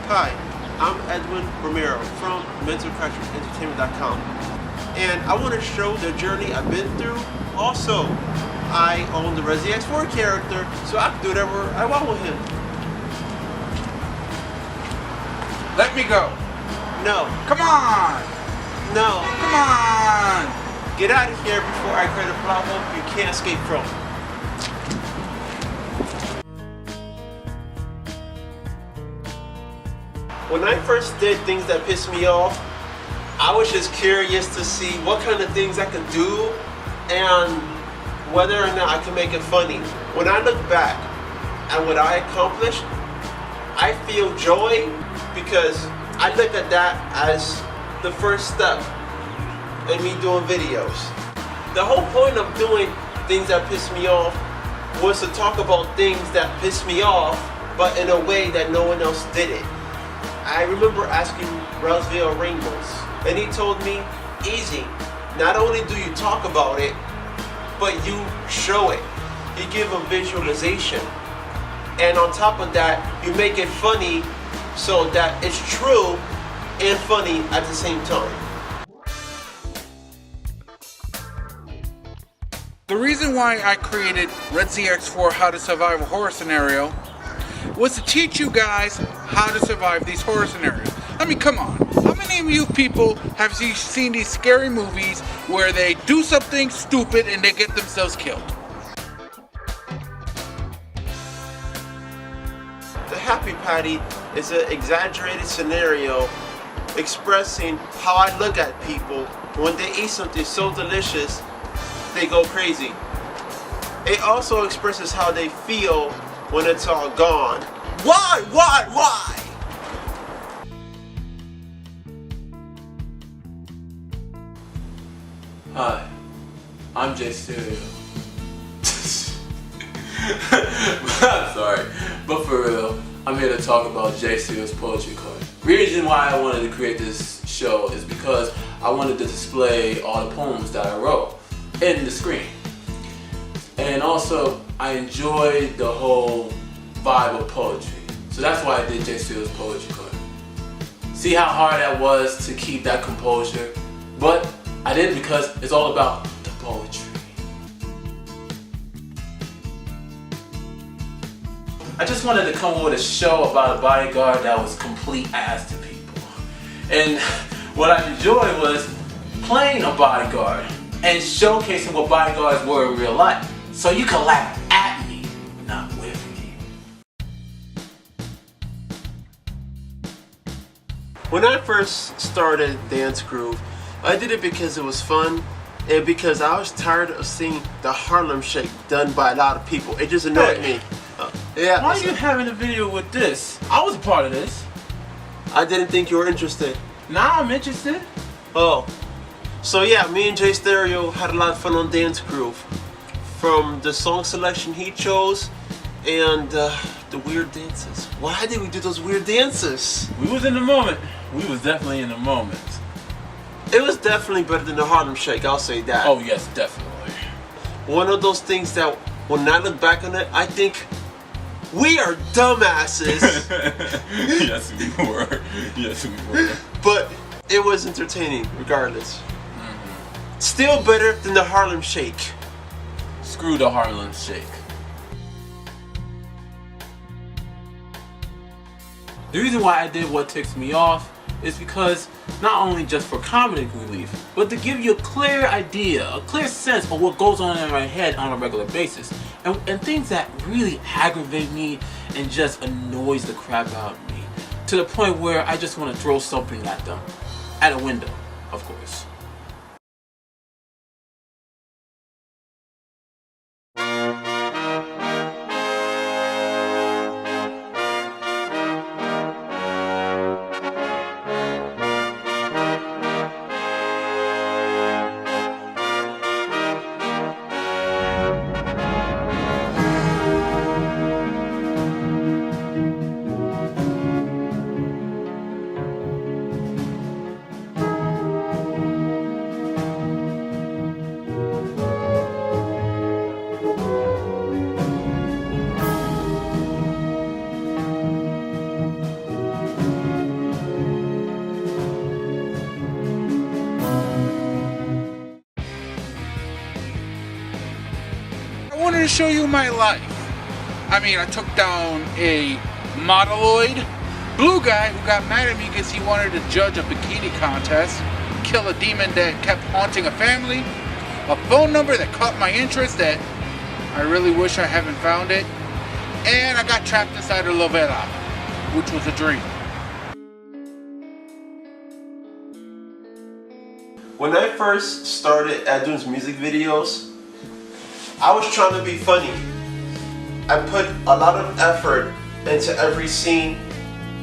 Hi, I'm Edwin Romero from MENTALCRASHER and I want to show the journey I've been through. Also, I own the Razviel Ramos character, so I can do whatever I want with him. Let me go. No. Come on. No. Come on. Get out of here before I create a problem you can't escape from. When I first did things that pissed me off, I was just curious to see what kind of things I could do and whether or not I could make it funny. When I look back at what I accomplished, I feel joy because I look at that as the first step in me doing videos. The whole point of doing things that piss me off was to talk about things that piss me off, but in a way that no one else did it. I remember asking Razviel Ramos, and he told me, easy, not only do you talk about it, but you show it. You give a visualization. And on top of that, you make it funny so that it's true and funny at the same time. The reason why I created Red ZX4 How to Survive a Horror Scenario was to teach you guys how to survive these horror scenarios. I mean, come on. How many of you people have seen these scary movies where they do something stupid and they get themselves killed? The Happy Patty is an exaggerated scenario expressing how I look at people when they eat something so delicious they go crazy. It also expresses how they feel when it's all gone. Why? Hi, I'm Jay Stereo. I'm sorry, but for real, I'm here to talk about Jay Stereo's poetry card. The reason why I wanted to create this show is because I wanted to display all the poems that I wrote in the screen. And also, I enjoyed the whole vibe of poetry. So that's why I did Jay Steele's poetry card. See how hard that was to keep that composure? But I did it because it's all about the poetry. I just wanted to come up with a show about a bodyguard that was complete ass to people. And what I enjoyed was playing a bodyguard and showcasing what bodyguards were in real life. So you can laugh at me, not with me. When I first started Dance Groove, I did it because it was fun and because I was tired of seeing the Harlem Shake done by a lot of people. It just annoyed me. Yeah. Why are you having a video with this? I was a part of this. I didn't think you were interested. Now I'm interested. Oh. So yeah, me and Jay Stereo had a lot of fun on Dance Groove. From the song selection he chose and the weird dances. Why did we do those weird dances? We was in the moment. We was definitely in the moment. It was definitely better than the Harlem Shake, I'll say that. Oh yes, definitely. One of those things that when I look back on it, I think we are dumbasses. Yes we were. Yes we were. But it was entertaining regardless. Still better than the Harlem Shake. Screw the Harlem Shake. The reason why I did What Ticks Me Off is because not only just for comedic relief, but to give you a clear idea, a clear sense of what goes on in my head on a regular basis. And things that really aggravate me and just annoys the crap out of me. To the point where I just want to throw something at them. At a window, of course. to show you my life. I mean, I took down a modeloid blue guy who got mad at me because he wanted to judge a bikini contest, kill a demon that kept haunting a family, a phone number that caught my interest that I really wish I haven't found it, and I got trapped inside a Lovera, which was a dream. When I first started Edwin's music videos, I was trying to be funny. I put a lot of effort into every scene,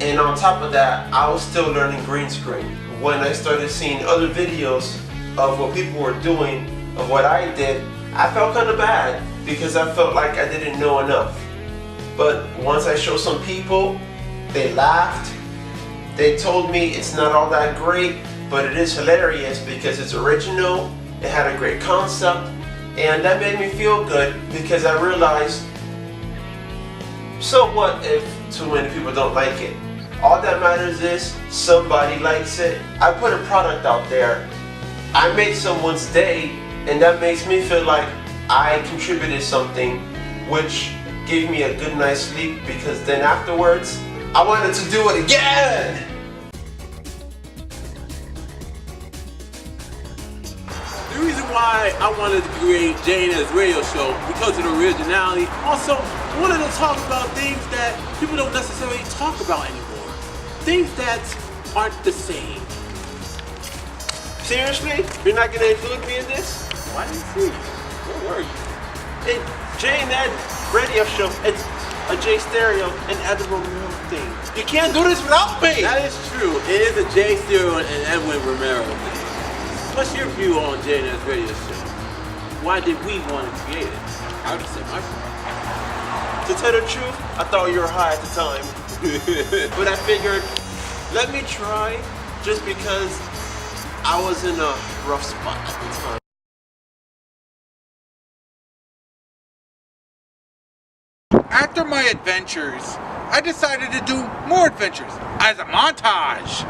and on top of that, I was still learning green screen. When I started seeing other videos of what people were doing, of what I did, I felt kind of bad because I felt like I didn't know enough. But once I showed some people, they laughed. They told me it's not all that great, but it is hilarious because it's original, it had a great concept, and that made me feel good because I realized, so what if too many people don't like it? All that matters is somebody likes it. I put a product out there. I made someone's day, and that makes me feel like I contributed something, which gave me a good night's sleep because then afterwards, I wanted to do it again! The reason why I wanted to create J&S's radio show because of the originality. Also, I wanted to talk about things that people don't necessarily talk about anymore. Things that aren't the same. Seriously? You're not gonna include me in this? Why didn't you see? Where were you? It, J and Ed radio show. It's a J Stereo and Edwin Romero thing. You can't do this without me! That is true. It is a J Stereo and Edwin Romero thing. What's your view on J&S's radio show? Why did we want to create it? I would say my part. To tell the truth, I thought you were high at the time. But I figured, let me try, just because I was in a rough spot at the time. After my adventures, I decided to do more adventures as a montage.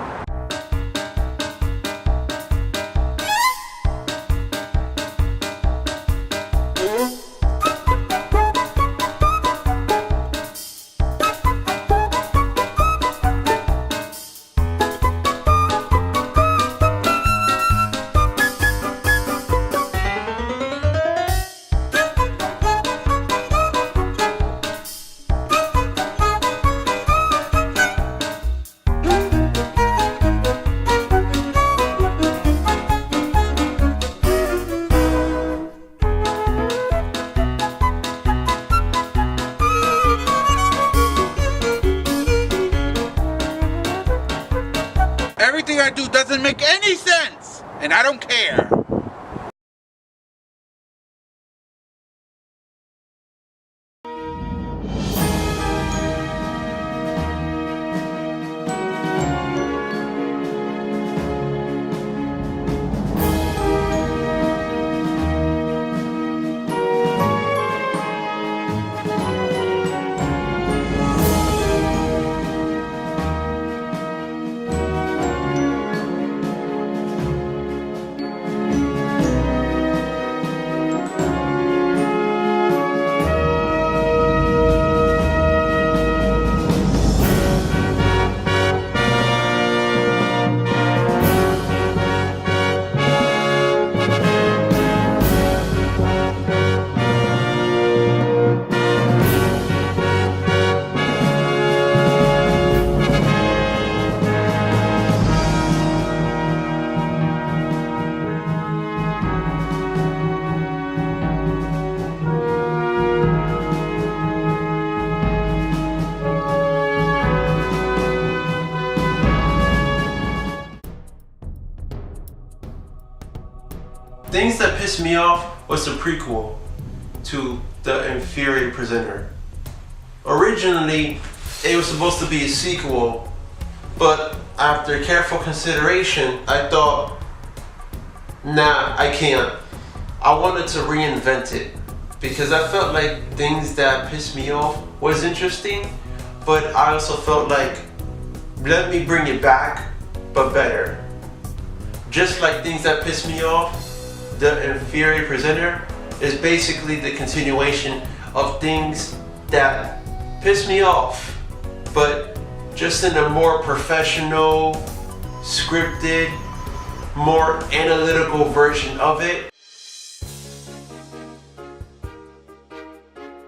Everything I do doesn't make any sense, and I don't care. Things that pissed me off was the prequel to The Inferior Presenter. Originally, it was supposed to be a sequel, but after careful consideration, I thought, nah, I can't. I wanted to reinvent it because I felt like things that pissed me off was interesting, but I also felt like, let me bring it back, but better. Just like things that pissed me off, The Inferior Presenter is basically the continuation of things that piss me off, but just in a more professional, scripted, more analytical version of it.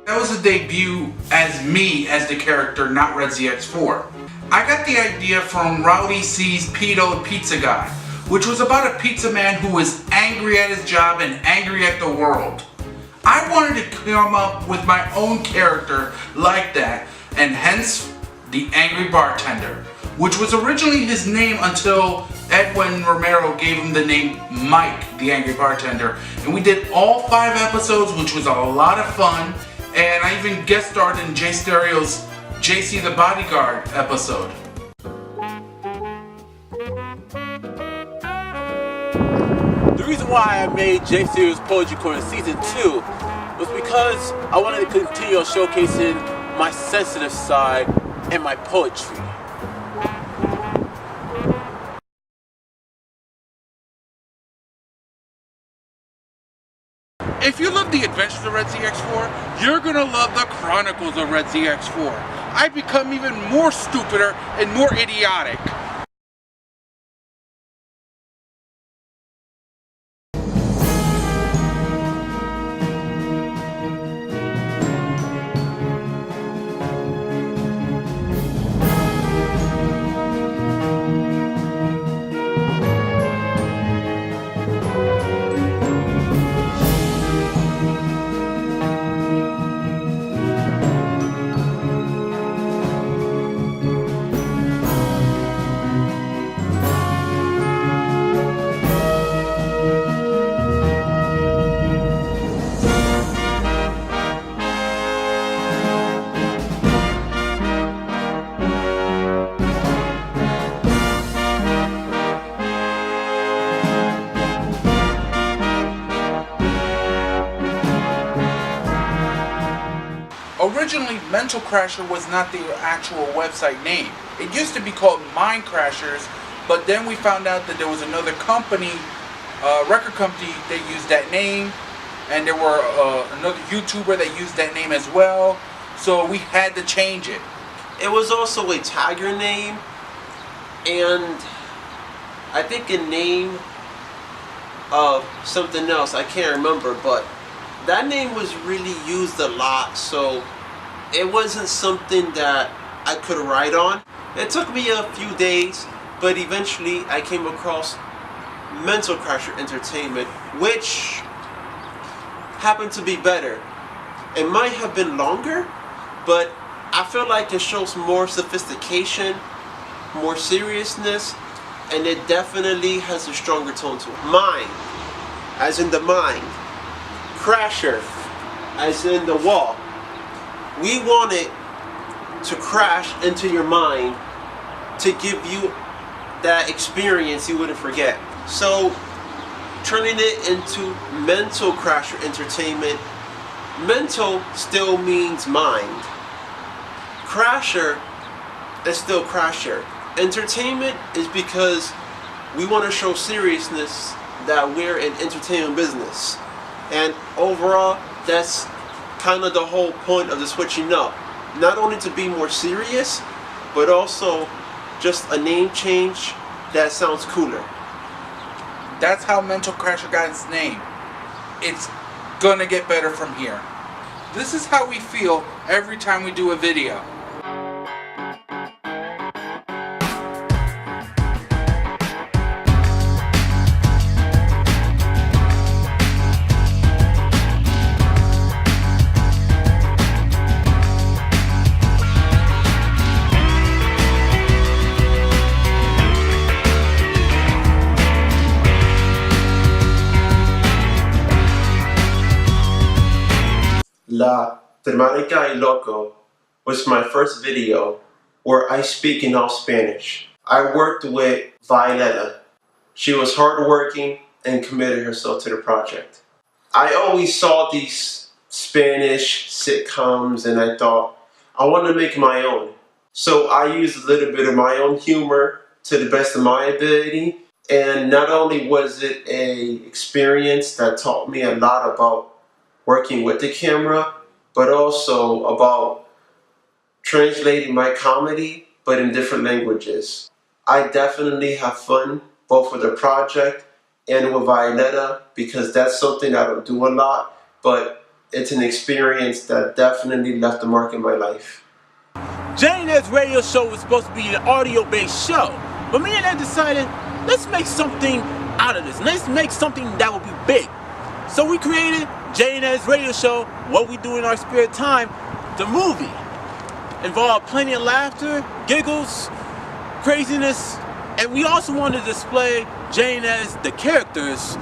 That was a debut as me as the character, not RedZX4. I got the idea from Rowdy C's Pedo Pizza Guy, which was about a pizza man who was angry at his job and angry at the world. I wanted to come up with my own character like that, and hence the Angry Bartender, which was originally his name until Edwin Romero gave him the name Mike, the Angry Bartender. And we did all 5 episodes, which was a lot of fun. And I even guest starred in J Stereo's JC the Bodyguard episode. The reason why I made J Stereo's Poetry Corner Season 2 was because I wanted to continue on showcasing my sensitive side and my poetry. If you love the Adventures of RedZX4, you're gonna love the Chronicles of RedZX4. I become even more stupider and more idiotic. Originally, Mental Crasher was not the actual website name. It used to be called Mind Crashers, but then we found out that there was another company, record company, that used that name, and there were another YouTuber that used that name as well, so we had to change it. It was also a Tiger name, and I think a name of something else, I can't remember, but that name was really used a lot, so it wasn't something that I could write on. It took me a few days, but eventually I came across MENTALCRASHER Entertainment, which happened to be better. It might have been longer, but I feel like it shows more sophistication, more seriousness, and it definitely has a stronger tone to it. Mind, as in the mind. Crasher, as in the wall. We wanted to crash into your mind to give you that experience you wouldn't forget. So, turning it into MENTALCRASHER Entertainment, mental still means mind. Crasher is still Crasher. Entertainment is because we want to show seriousness that we're in entertainment business. And overall, that's kind of the whole point of the switching up. Not only to be more serious, but also just a name change that sounds cooler. That's how MENTALCRASHER got its name. It's gonna get better from here. This is how we feel every time we do a video. La Temática y Loco was my first video where I speak in all Spanish. I worked with Violeta. She was hardworking and committed herself to the project. I always saw these Spanish sitcoms and I thought, I want to make my own. So I used a little bit of my own humor to the best of my ability. And not only was it an experience that taught me a lot about working with the camera, but also about translating my comedy, but in different languages. I definitely have fun both with the project and with Violetta because that's something I don't do a lot, but it's an experience that definitely left a mark in my life. J&Ed's radio show was supposed to be an audio-based show, but me and Ed decided, let's make something out of this. Let's make something that will be big. So we created J&Ed's radio show, What We Do in Our Spare Time, the movie. Involved plenty of laughter, giggles, craziness, and we also wanted to display J&Ed's, the characters,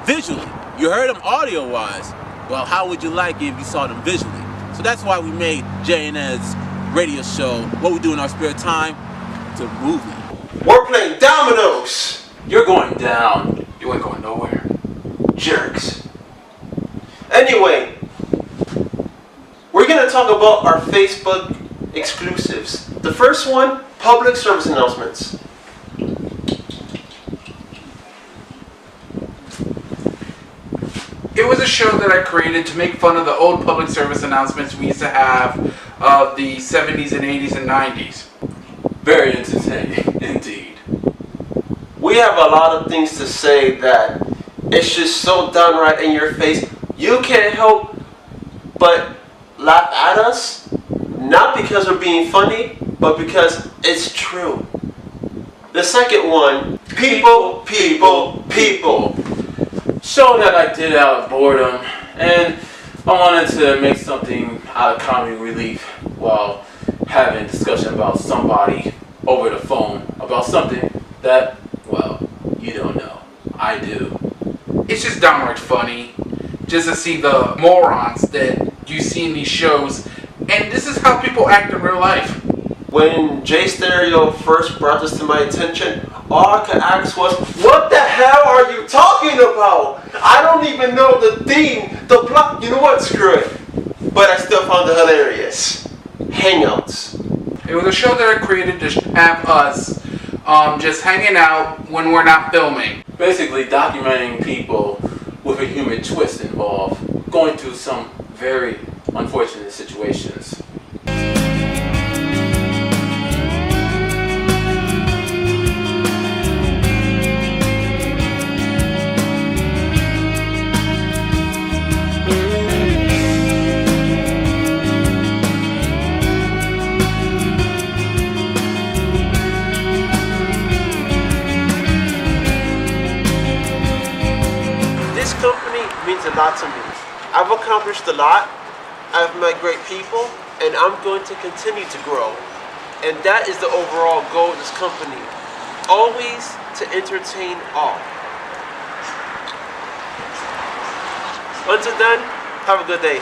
visually. You heard them audio-wise. Well, how would you like it if you saw them visually? So that's why we made J&Ed's radio show, What We Do in Our Spare Time, the movie. We're playing dominoes! You're going down. You ain't going nowhere. Jerks. Anyway, we're gonna talk about our Facebook exclusives. The first one, public service announcements. It was a show that I created to make fun of the old public service announcements we used to have of the 70s and 80s and 90s. Very entertaining, indeed. We have a lot of things to say that it's just so downright in your face. You can't help but laugh at us, not because we're being funny, but because it's true. The second one, people, people, people. Show that I did out of boredom, and I wanted to make something out of comic relief while having a discussion about somebody over the phone about something that, well, you don't know. I do. It's just downright funny just to see the morons that you see in these shows, and this is how people act in real life. When J Stereo first brought this to my attention, all I could ask was, what the hell are you talking about? I don't even know the theme, the plot. You know what? Screw it. But I still found it hilarious. Hangouts. It was a show that I created to have us just hanging out when we're not filming. Basically documenting people with a human twist involved, going through some very unfortunate situations. This company means a lot to me. I've accomplished a lot. I've met great people, and I'm going to continue to grow. And that is the overall goal of this company. Always to entertain all. Until then, have a good day.